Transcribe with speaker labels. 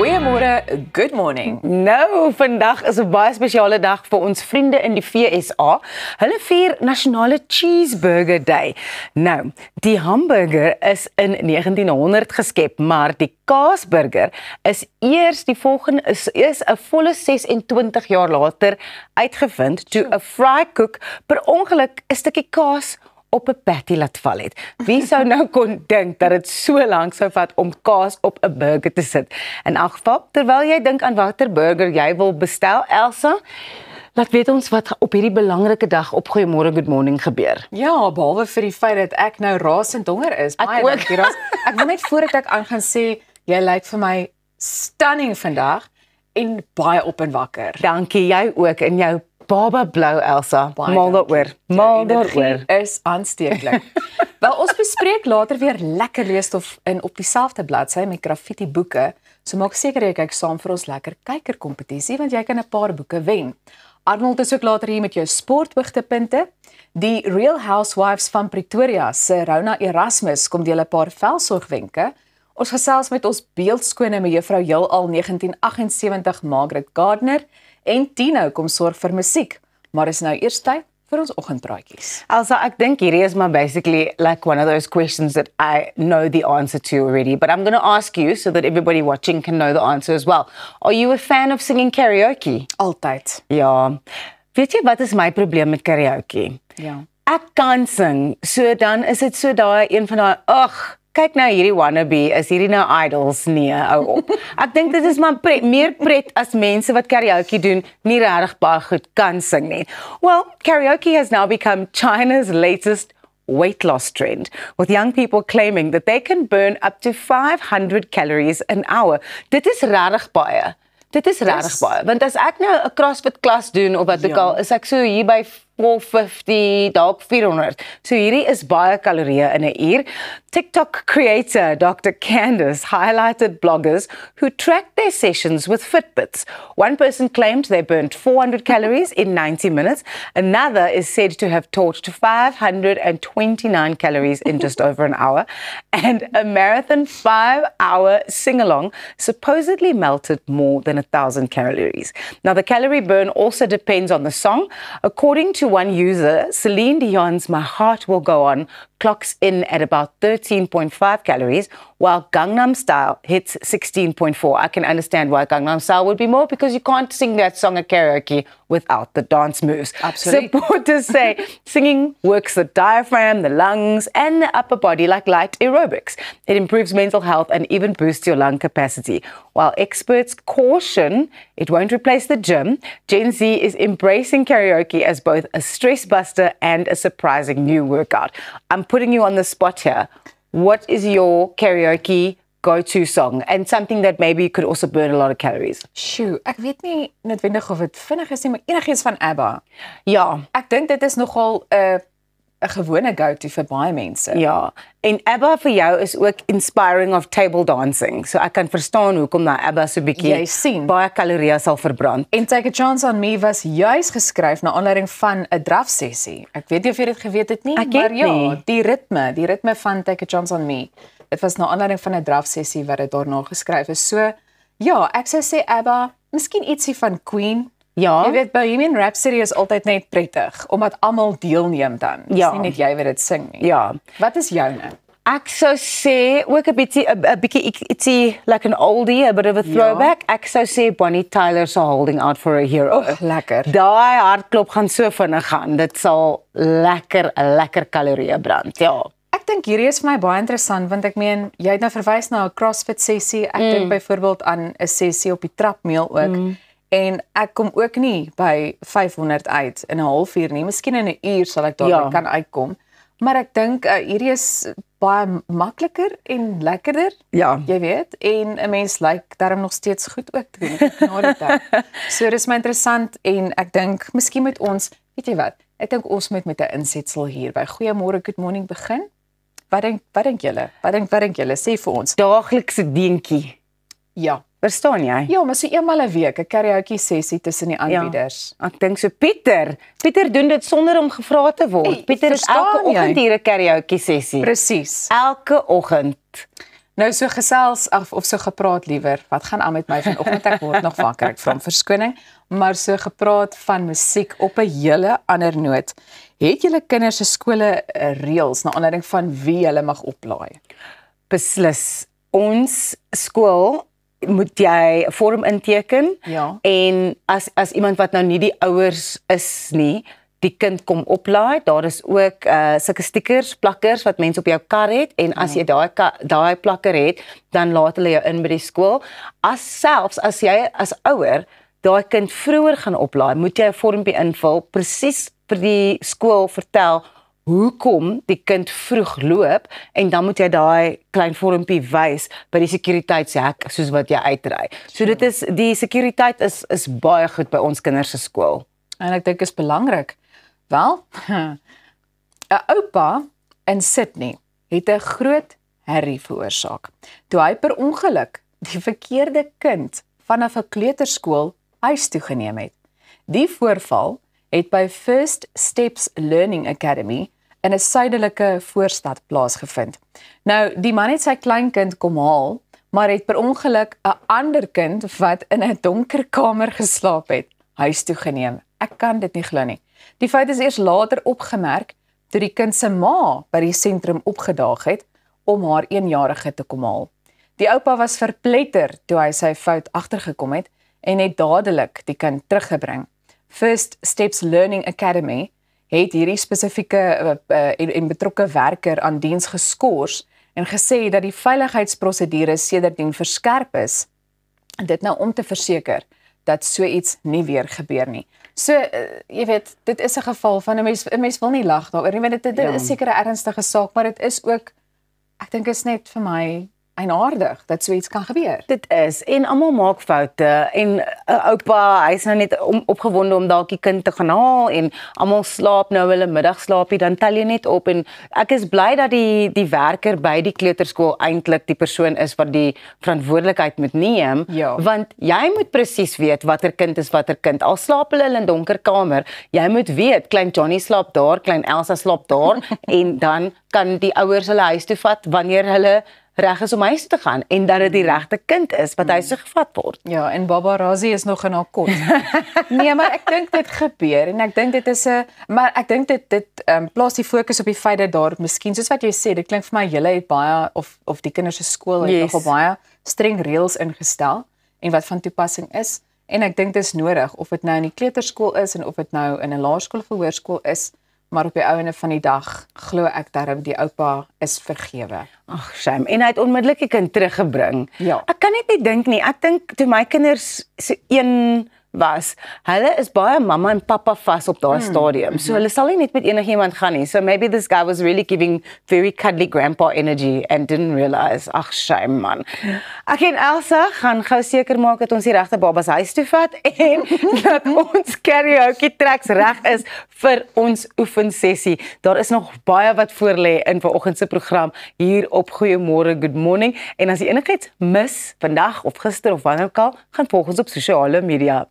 Speaker 1: Goeiemôre, good morning.
Speaker 2: Nou, vandag is 'n baie spesiale dag vir ons vriende in die VSA. Hulle vier Nasionale Cheeseburger Day. Nou, die hamburger is in 1900 geskep, maar die kaasburger is eers is 'n volle 26 jaar later uitgevind toe 'n fry cook per ongeluk 'n stukkie kaas op 'n patty laat val het. Wie sou nou kon dink dat dit so lank sou vat om kaas op 'n burger te sit? In elk geval, terwyl jy dink aan watter burger jy wil bestel, Elsa, laat weet ons wat op hierdie belangrike dag op Goeiemôre Good Morning gebeur.
Speaker 1: Ja, behalwe vir die feit dat ek nou rasend honger is. Baie dankie, Ras. Ek wil net voordat ek aan gaan sê, jy lyk vir my stunning vandag en baie op en wakker.
Speaker 2: Dankie, jy ook in jou baba blou, Elsa. Mal daaroor. Mal daaroor.
Speaker 1: Is aansteeklik. Wel, ons bespreek later weer lekker leesstof op dieselfde bladsy met graffiti boeke. So maak seker jy kyk saam vir ons lekker kykerkompetisie want jy kan 'n paar boeke wen. Arnold is ook later hier met jou sporthoogtepunte. Die Real Housewives van Pretoria se Rona Erasmus kom deel 'n paar velsorgwenke. Ons gesels met ons beeldskone mevrou Heelal 1978 Margaret Gardner en Tino kom sorg vir musiek. Maar is nou eers tyd vir ons oggendpraatjies.
Speaker 2: Elsa, ek dink hierdie is maar basically like one of those questions that I know the answer to already, but I'm going to ask you so that everybody watching can know the answer as well. Are you a fan of singing karaoke?
Speaker 1: Altyd.
Speaker 2: Ja. Weet jy wat is my probleem met karaoke?
Speaker 1: Ja.
Speaker 2: Ek kan sing, so dan is dit so daai een van daai, ag, kyk nou hierdie wannabe, is hierdie nou idols? Nee, hou op. Ek dink dit is maar meer pret as mense wat karaoke doen, nie regtig baie goed kan sing nie. Well, karaoke has now become China's latest weight loss trend, with young people claiming that they can burn up to 500 calories an hour. Dit is regtig baie. Dit is regtig baie, want as ek nou 'n CrossFit klas doen of wat ook al, is ek so hier by 450, dalk 400. So hierdie is baie kalorieë in 'n uur. TikTok creator Dr. Candace highlighted bloggers who tracked their sessions with Fitbits. One person claimed they burnt 400 calories in 90 minutes. Another is said to have torched 529 calories in just over an hour. And a marathon 5-hour sing-along supposedly melted more than 1,000 calories. Now, the calorie burn also depends on the song. According to one user, Celine Dion's My Heart Will Go On clocks in at about 13.5 calories, while Gangnam Style hits 16.4. I can understand why Gangnam Style would be more, because you can't sing that song at karaoke without the dance moves.
Speaker 1: Absolutely.
Speaker 2: Supporters say singing works the diaphragm, the lungs, and the upper body like light aerobics. It improves mental health and even boosts your lung capacity. While experts caution it won't replace the gym, Gen Z is embracing karaoke as both a stress buster and a surprising new workout. I'm putting you on the spot here. What is your karaoke go-to song and something that maybe you could also burn a lot of calories?
Speaker 1: Sjoe, ek weet nie noodwendig of dit vinnig is nie, maar enigiets van ABBA.
Speaker 2: Ja.
Speaker 1: Ek dink dit is nogal 'n gewone go-to vir baie mense.
Speaker 2: Ja, en ABBA vir jou is ook inspiring of table dancing. So ek kan verstaan hoekom nou ABBA so bietjie
Speaker 1: Jy sien.
Speaker 2: baie kalorieë sal verbrand.
Speaker 1: En Take a Chance on Me was juis geskryf na aanleiding van 'n drafsessie. Ek weet nie of jy dit geweet het nie,
Speaker 2: Ek
Speaker 1: maar
Speaker 2: het
Speaker 1: ja,
Speaker 2: nie.
Speaker 1: die ritme van Take a Chance on Me. Dit was na aanleiding van 'n drafsessie wat dit daarna geskryf is. So ja, ek sou sê ABBA, miskien ietsie van Queen.
Speaker 2: Ja.
Speaker 1: Jy weet, Bohemian Rhapsody is altyd net prettig omdat almal deelneem dan. Dis
Speaker 2: Ja.
Speaker 1: nie net jy wat dit sing nie.
Speaker 2: Ja.
Speaker 1: Wat is joune?
Speaker 2: Ek sou sê ook 'n bietjie ietsie like an oldie, a bit of a throwback. Ek sou sê Bonnie Tyler se Holding Out for a Hero.
Speaker 1: Och, lekker.
Speaker 2: Daai hartklop gaan so vinnig gaan. Dit sal lekker kalorieë brand. Ja.
Speaker 1: Ek dink hierdie is vir my baie interessant want ek meen jy het nou verwys na 'n CrossFit sessie. Ek dink byvoorbeeld aan 'n sessie op die trapmeel ook. En ek kom ook nie by 500 uit in 'n halfuur nie. Miskien in 'n uur sal ek daarby kan uitkom. Maar ek dink hierdie is baie makliker en lekkerder.
Speaker 2: Ja.
Speaker 1: Jy weet, en 'n mens lyk darm nog steeds goed ook te doen na die tyd. So dis my interessant en ek dink miskien met ons, weet jy wat? Ek dink ons moet met 'n insetsel hier by Goeiemôre Good Morning begin. Wat dink julle? Wat dink julle? Sê vir ons.
Speaker 2: Daaglikse deentjie.
Speaker 1: Ja.
Speaker 2: Verstaan jy?
Speaker 1: Ja, maar so eenmal 'n week 'n karaoke sessie tussen die aanbieders.
Speaker 2: Ja, ek dink so Pieter doen dit sonder om gevra te word. Pieter het elke oggend hier 'n karaoke sessie.
Speaker 1: Presies.
Speaker 2: Elke oggend.
Speaker 1: Nou so gesels of so gepraat liewer. Wat gaan aan met my vanoggend? Ek word nog wakker. Ek vra om verskoning, maar so gepraat van musiek op 'n hele ander noot. Het julle kinders se skole reëls na aanleiding van wie hulle mag oplaai?
Speaker 2: Beslis. Ons skool moet jy 'n vorm inteken
Speaker 1: Ja.
Speaker 2: en as iemand wat nou nie die ouers is nie, die kind kom oplaai. Daar is ook sulke stickers, plakkers wat mense op jou kar het en as jy daai plakker het, dan laat hulle jou in by die skool. Selfs as jy as ouer daai kind vroeër gaan oplaai, moet jy 'n vormpie invul, presies vir die skool vertel hoekom die kind vroeg loop en dan moet jy daai klein vormpie wys by die sekuriteitshek soos wat jy uitry. So dit is die sekuriteit is baie goed by ons kinders se skool.
Speaker 1: En ek dink is belangrik. Wel, 'n oupa in Sydney het 'n groot herrie veroorsaak toe hy per ongeluk die verkeerde kind vanaf 'n kleuterskool huis toe geneem het. Die voorval het by First Steps Learning Academy in 'n suidelike voorstad plaasgevind. Nou, die man het sy kleinkind kom haal, maar het per ongeluk 'n ander kind wat in 'n donker kamer geslaap het, huis toe geneem. Ek kan dit nie glo nie. Die feit is eers later opgemerk toe die kind se ma by die sentrum opgedaag het om haar 1-jarige te kom haal. Die oupa was verpletter toe hy sy fout agtergekom het en het dadelik die kind teruggebring. First Steps Learning Academy het hierdie spesifieke en betrokke werker aan diens geskort en gesê dat die veiligheidsprosedures sedertdien verskerp is. Dit nou om te verseker dat so iets nie weer gebeur nie. So, jy weet, dit is 'n geval van 'n mens wil nie lag daaroor nie, want dit is seker 'n ernstige saak, maar dit is ook, ek dink is net vir my eienaardig dat so iets kan gebeur.
Speaker 2: Dit is, en almal maak foute, en oupa, hy's nou net opgewonde om dalk die kind te gaan haal, en almal slaap nou hulle middagslaapie, dan tel jy net op, en ek is bly dat die werker by die kleuterskool eintlik die persoon is wat die verantwoordelikheid moet neem,
Speaker 1: Ja.
Speaker 2: want jy moet presies weet watter kind is watter kind, al slaap hulle in 'n donker kamer, jy moet weet, klein Johnny slaap daar, klein Elsa slaap daar, en dan kan die ouers hulle huis toe vat wanneer hulle reg is om huis te gaan en dat dit die regte kind is wat huis toe gevat word.
Speaker 1: Ja, en Baba Razi is nog in haar kot. Nee, maar ek dink dit gebeur en ek dink dit is 'n maar ek dink dit plaas die fokus op die feit dat daar miskien soos wat jy sê, dit klink vir my julle het baie of die kinders se skool het
Speaker 2: Yes.
Speaker 1: nogal baie streng reëls ingestel en wat van toepassing is en ek dink dit is nodig of dit nou in die kleuterskool is en of dit nou in 'n laerskool of hoërskool is, maar op die einde van die dag glo ek dat die oupa is vergewe.
Speaker 2: Ag, shame. En hy het onmiddellik die kind teruggebring.
Speaker 1: Ja.
Speaker 2: Ek kan net nie dink nie. Ek dink toe my kinders so 1 was, hulle is baie mamma en pappa vas op daai stadium. So hulle sal nie net met enigiemand gaan nie. So maybe this guy was really giving very cuddly grandpa energy and didn't realize. Ag, shame man. Ek en Elsa gaan gou seker maak dat ons die regte babas huis toe vat en dat ons karaoke tracks reg is vir ons oefensessie. Daar is nog baie wat voor lê in vanoggend se program hier op Goeiemôre, Good Morning. En as jy enigiets mis vandag of gister of wanneer ook al, gaan volg ons op sosiale media.